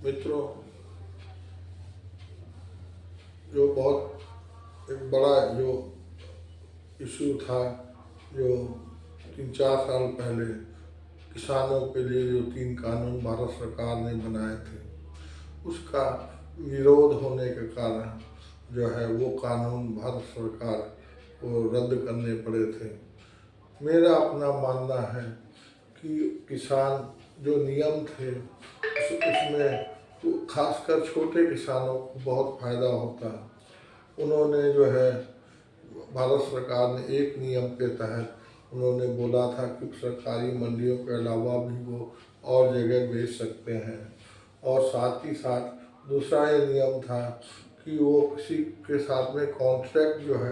मित्रों, जो बहुत एक बड़ा जो इशू था, जो 3-4 साल पहले किसानों के लिए जो 3 कानून भारत सरकार ने बनाए थे, उसका विरोध होने के कारण जो है वो कानून भारत सरकार को रद्द करने पड़े थे। मेरा अपना मानना है कि किसान जो नियम थे उसमें खासकर छोटे किसानों को बहुत फायदा होता है। उन्होंने जो है भारत सरकार ने एक नियम के तहत उन्होंने बोला था कि सरकारी मंडियों के अलावा भी वो और जगह बेच सकते हैं, और साथ ही साथ दूसरा ये नियम था कि वो किसी के साथ में कॉन्ट्रैक्ट जो है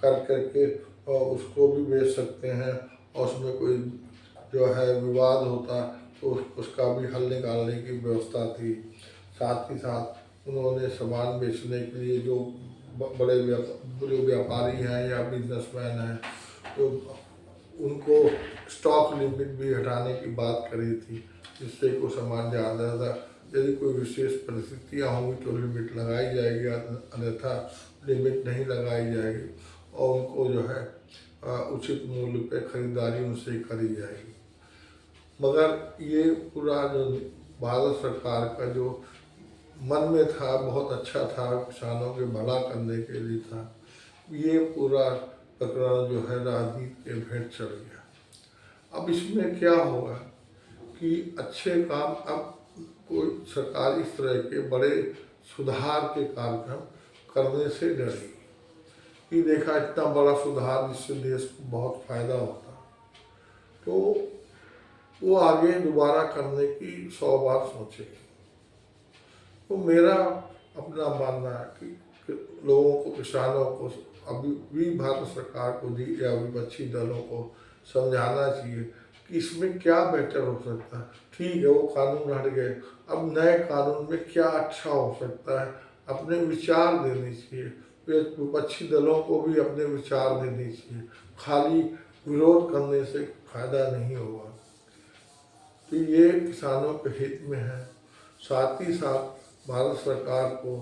कर करके उसको भी बेच सकते हैं, और उसमें कोई जो है विवाद होता तो उसका भी हल निकालने की व्यवस्था थी। साथ ही साथ उन्होंने सामान बेचने के लिए जो बड़े जो व्यापारी हैं या बिजनेसमैन हैं, तो उनको स्टॉक लिमिट भी हटाने की बात करी थी, जिससे को सामान ज़्यादा यदि कोई विशेष परिस्थितियाँ होंगी तो लिमिट लगाई जाएगी, अन्यथा लिमिट नहीं लगाई जाएगी, और उनको जो है उचित मूल्य पे खरीदारी उनसे करी जाएगी। मगर ये पूरा जो भारत सरकार का जो मन में था बहुत अच्छा था, किसानों के भला करने के लिए था, ये पूरा प्रकरण जो है राजनीति के भेंट चढ़ गया। अब इसमें क्या होगा कि अच्छे काम, अब कोई सरकार इस तरह के बड़े सुधार के कार्यक्रम करने से डरेगी कि देखा इतना बड़ा सुधार जिससे देश को बहुत फायदा होता, तो वो आगे दोबारा करने की 100 बार सोचेगी। तो मेरा अपना मानना है कि लोगों को, किसानों को अभी भी भारत सरकार को या विपक्षी दलों को समझाना चाहिए कि इसमें क्या बेटर हो सकता है। ठीक है, वो कानून हट गए, अब नए कानून में क्या अच्छा हो सकता है, अपने विचार देने चाहिए। विपक्षी दलों को भी अपने विचार देने चाहिए, खाली विरोध करने से फायदा नहीं होगा। तो ये किसानों के हित में है। साथ ही साथ भारत सरकार को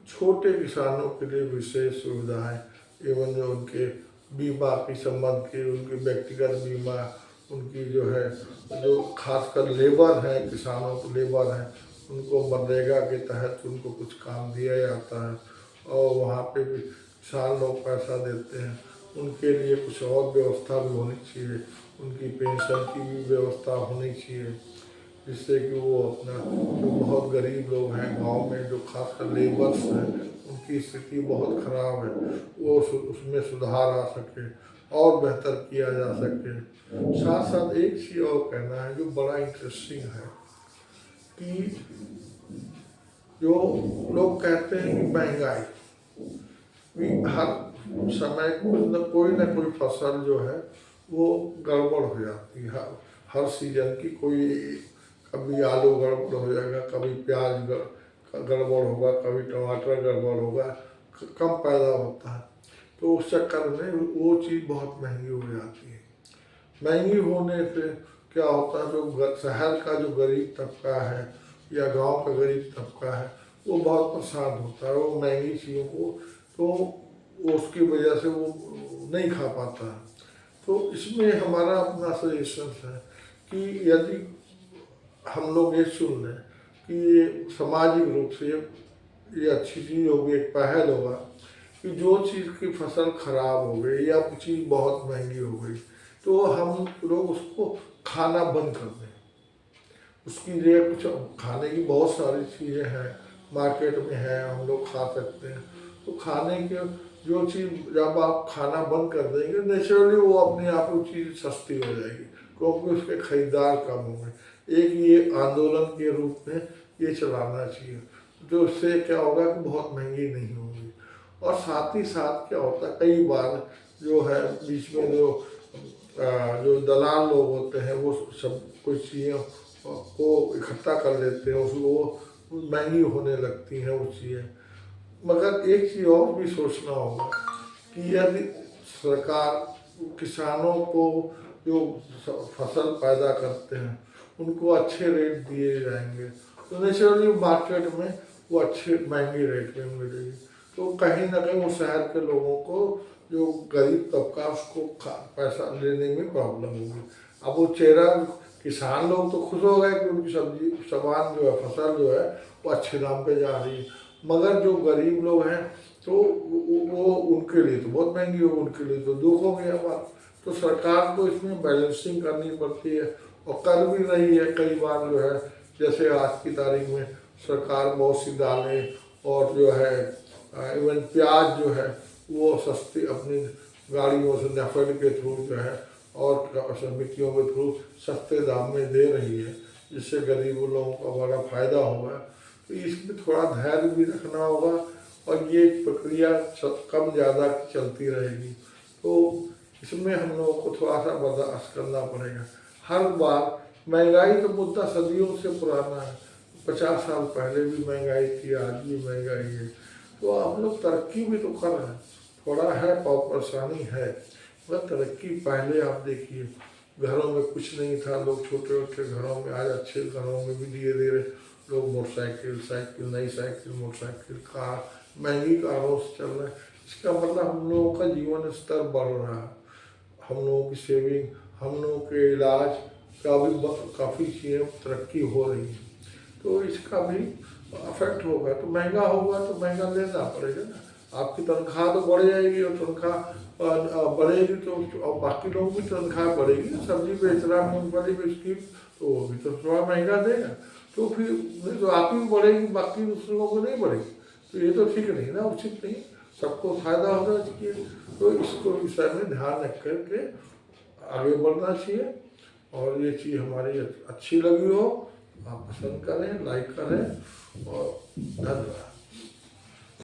छोटे किसानों के लिए विशेष सुविधाएं एवं जो उनके बीमा की संबंध की, उनकी व्यक्तिगत बीमा, उनकी जो है जो खासकर लेबर है, किसानों को लेबर हैं, उनको मनरेगा के तहत उनको कुछ काम दिया जाता है, और वहाँ पे भी किसान लोग पैसा देते हैं, उनके लिए कुछ और व्यवस्था भी होनी चाहिए, उनकी पेंशन की भी व्यवस्था होनी चाहिए, जिससे कि वो अपना जो बहुत गरीब लोग हैं गांव में, जो खासकर लेबर्स हैं, उनकी स्थिति बहुत ख़राब है, वो उसमें सुधार आ सके और बेहतर किया जा सके। साथ साथ एक चीज़ और कहना है जो बड़ा इंटरेस्टिंग है कि जो लोग कहते हैं कि महंगाई भी हर समय कोई ना कोई फसल जो है वो गड़बड़ हो जाती है। हर सीजन की कोई, कभी आलू गड़बड़ हो जाएगा, कभी प्याज गड़बड़ होगा, कभी टमाटर गड़बड़ होगा, कम पैदा होता है, तो उस चक्कर में वो चीज़ बहुत महंगी हो जाती है। महंगी होने से क्या होता है, जो शहर का जो गरीब तबका है या गांव का गरीब तबका है वो बहुत परेशान होता है, वो महंगी चीज़ों को, तो उसकी वजह से वो नहीं खा पाता है। तो इसमें हमारा अपना सजेशन है कि यदि हम लोग ये सुन लें कि ये सामाजिक रूप से ये अच्छी चीज़ होगी, एक पहल होगा कि जो चीज़ की फसल खराब हो गई या कुछ चीज़ बहुत महंगी हो गई तो हम लोग उसको खाना बंद कर दें। उसकी जगह कुछ खाने की बहुत सारी चीज़ें हैं मार्केट में है, हम लोग खा सकते हैं। तो खाने के जो चीज़ जब आप खाना बंद कर देंगे, नेचुरली वो अपने आप वो चीज़ सस्ती हो जाएगी, क्योंकि उसके खरीदार कम होंगे। एक ये आंदोलन के रूप में ये चलाना चाहिए, तो उससे क्या होगा कि बहुत महंगी नहीं होगी। और साथ ही साथ क्या होता है, कई बार जो है बीच में जो दलाल लोग होते हैं वो सब कुछ चीज़ों को इकट्ठा कर लेते हैं, उसको वो महंगी होने लगती हैं वो चीज़ें। मगर एक चीज़ और भी सोचना होगा कि यदि सरकार किसानों को जो फसल पैदा करते हैं उनको अच्छे रेट दिए जाएंगे, तो नेचुरली मार्केट में वो अच्छे महंगे रेट में मिलेगी। तो कहीं ना कहीं वो शहर के लोगों को, जो गरीब तबका, उसको पैसा लेने में प्रॉब्लम होगी। अब वो चेहरा, किसान लोग तो खुश हो गए कि उनकी सब्जी सामान जो है, फसल जो है वो अच्छे दाम पे जा रही है, मगर जो गरीब लोग हैं तो वो उनके लिए तो बहुत महंगी हो, उनके लिए तो दुख हो गया बात। तो सरकार को इसमें बैलेंसिंग करनी पड़ती है और कर भी रही है कई बार जो है। जैसे आज की तारीख में सरकार बहुत सी दालें और जो है इवन प्याज जो है वो सस्ती अपनी गाड़ियों से नेफेड के थ्रू जो है और समितियों के थ्रू सस्ते दाम में दे रही है, जिससे गरीब लोगों का बड़ा फायदा होगा। तो इसमें थोड़ा धैर्य भी रखना होगा और ये प्रक्रिया कम ज़्यादा चलती रहेगी। तो इसमें हम लोगों को थोड़ा सा बर्दाश्त करना पड़ेगा। हर बार महंगाई तो मुद्दा सदियों से पुराना है, 50 साल पहले भी महंगाई थी, आज भी महंगाई है। तो हम लोग तरक्की भी तो कर रहे हैं, थोड़ा है परेशानी है, मगर तरक्की पहले आप देखिए घरों में कुछ नहीं था, लोग छोटे छोटे घरों में, आज अच्छे घरों में भी धीरे धीरे लोग मोटरसाइकिल, साइकिल, नई साइकिल, मोटरसाइकिल, कार, महंगी कारों से चल रहे हैं। इसका मतलब हम लोगों का जीवन स्तर बढ़ रहा है, हम लोगों की सेविंग, हम लोगों के इलाज का भी काफ़ी चीज़ें तरक्की हो रही है। तो इसका भी अफेक्ट होगा। तो महंगा होगा तो महंगा लेना पड़ेगा ना। आपकी तनख्वाह तो बढ़ जाएगी और तनख्वाह बढ़ेगी तो और बाकी लोग भी तनख्वाह बढ़ेगी। सब्जी बेच रहा, मूंगफली बेचती, तो वो भी तो थोड़ा महंगा देगा। तो फिर नहीं तो आप ही बढ़ेगी, बाकी दूसरों को नहीं बढ़ेगी। तो ये तो ठीक नहीं ना, उचित नहीं, सबको फायदा होना चाहिए। तो इसको विषय में ध्यान रख करके आगे बढ़ना चाहिए। और ये चीज़ हमारी अच्छी लगी हो, आप पसंद करें, लाइक करें और धन्यवाद।